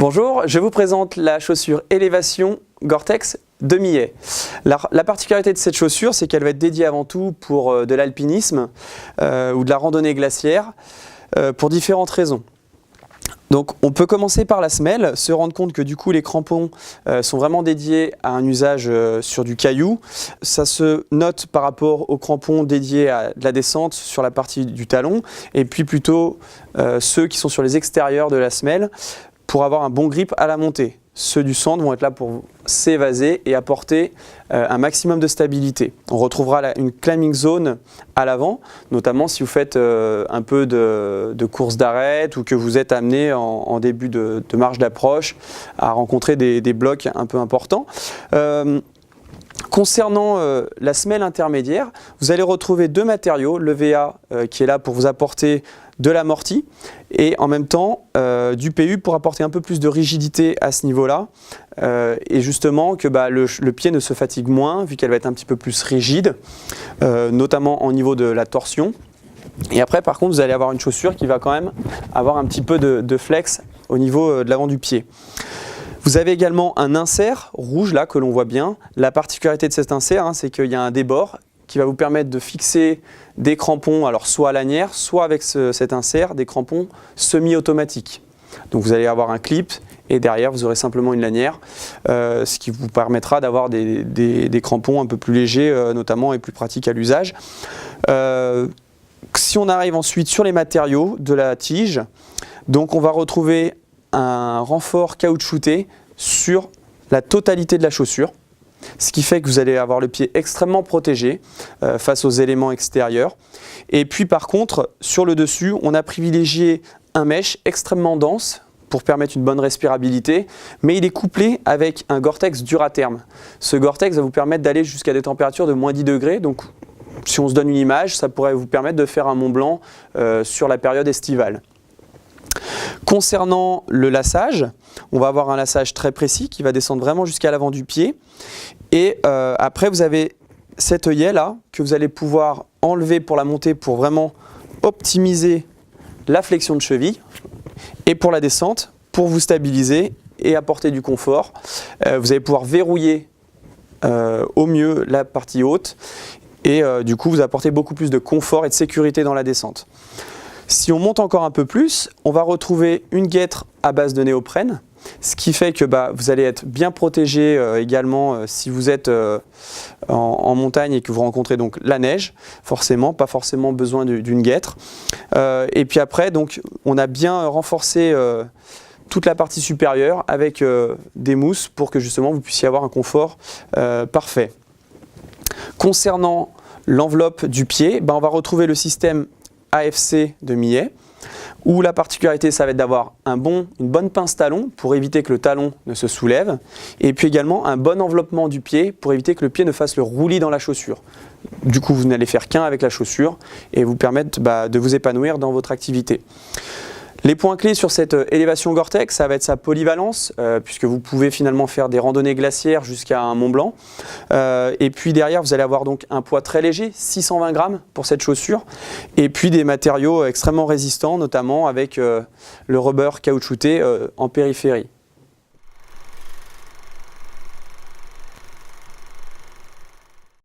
Bonjour, je vous présente la chaussure Élévation Gore-Tex de Millet. La particularité de cette chaussure, c'est qu'elle va être dédiée avant tout pour de l'alpinisme ou de la randonnée glaciaire pour différentes raisons. Donc on peut commencer par la semelle, se rendre compte que du coup les crampons sont vraiment dédiés à un usage sur du caillou. Ça se note par rapport aux crampons dédiés à de la descente sur la partie du talon et puis plutôt ceux qui sont sur les extérieurs de la semelle pour avoir un bon grip à la montée. Ceux du centre vont être là pour s'évaser et apporter un maximum de stabilité. On retrouvera une climbing zone à l'avant, notamment si vous faites un peu de course d'arête ou que vous êtes amené en début de marche d'approche à rencontrer des blocs un peu importants. Concernant la semelle intermédiaire, vous allez retrouver deux matériaux, l'EVA qui est là pour vous apporter de l'amorti et en même temps du PU pour apporter un peu plus de rigidité à ce niveau-là et justement que le pied ne se fatigue moins vu qu'elle va être un petit peu plus rigide, notamment au niveau de la torsion. Et après par contre vous allez avoir une chaussure qui va quand même avoir un petit peu de flex au niveau de l'avant du pied. Vous avez également un insert rouge là que l'on voit bien. La particularité de cet insert, c'est qu'il y a un débord qui va vous permettre de fixer des crampons, alors soit à lanière, soit avec cet insert, des crampons semi-automatiques. Donc vous allez avoir un clip et derrière vous aurez simplement une lanière, ce qui vous permettra d'avoir des crampons un peu plus légers notamment et plus pratiques à l'usage. Si on arrive ensuite sur les matériaux de la tige, donc on va retrouver un renfort caoutchouté sur la totalité de la chaussure, ce qui fait que vous allez avoir le pied extrêmement protégé face aux éléments extérieurs. Et puis par contre, sur le dessus, on a privilégié un mesh extrêmement dense pour permettre une bonne respirabilité, mais il est couplé avec un Gore-Tex Duraterm. Ce Gore-Tex va vous permettre d'aller jusqu'à des températures de moins 10 degrés, donc si on se donne une image, ça pourrait vous permettre de faire un Mont Blanc sur la période estivale. Concernant le lassage, on va avoir un lassage très précis qui va descendre vraiment jusqu'à l'avant du pied. Et après, vous avez cet œillet là que vous allez pouvoir enlever pour la montée pour vraiment optimiser la flexion de cheville. Et pour la descente, pour vous stabiliser et apporter du confort, vous allez pouvoir verrouiller au mieux la partie haute. Et du coup, vous apportez beaucoup plus de confort et de sécurité dans la descente. Si on monte encore un peu plus, on va retrouver une guêtre à base de néoprène, ce qui fait que vous allez être bien protégé également si vous êtes en montagne et que vous rencontrez donc la neige, forcément, pas forcément besoin d'une guêtre. Et puis après, donc, on a bien renforcé toute la partie supérieure avec des mousses pour que justement vous puissiez avoir un confort parfait. Concernant l'enveloppe du pied, on va retrouver le système AFC de Millet, où la particularité ça va être d'avoir une bonne pince talon pour éviter que le talon ne se soulève et puis également un bon enveloppement du pied pour éviter que le pied ne fasse le roulis dans la chaussure. Du coup vous n'allez faire qu'un avec la chaussure et vous permettre de vous épanouir dans votre activité. Les points clés sur cette élévation Gore-Tex, ça va être sa polyvalence, puisque vous pouvez finalement faire des randonnées glaciaires jusqu'à un Mont Blanc. Et puis derrière, vous allez avoir donc un poids très léger, 620 grammes pour cette chaussure. Et puis des matériaux extrêmement résistants, notamment avec le rubber caoutchouté en périphérie.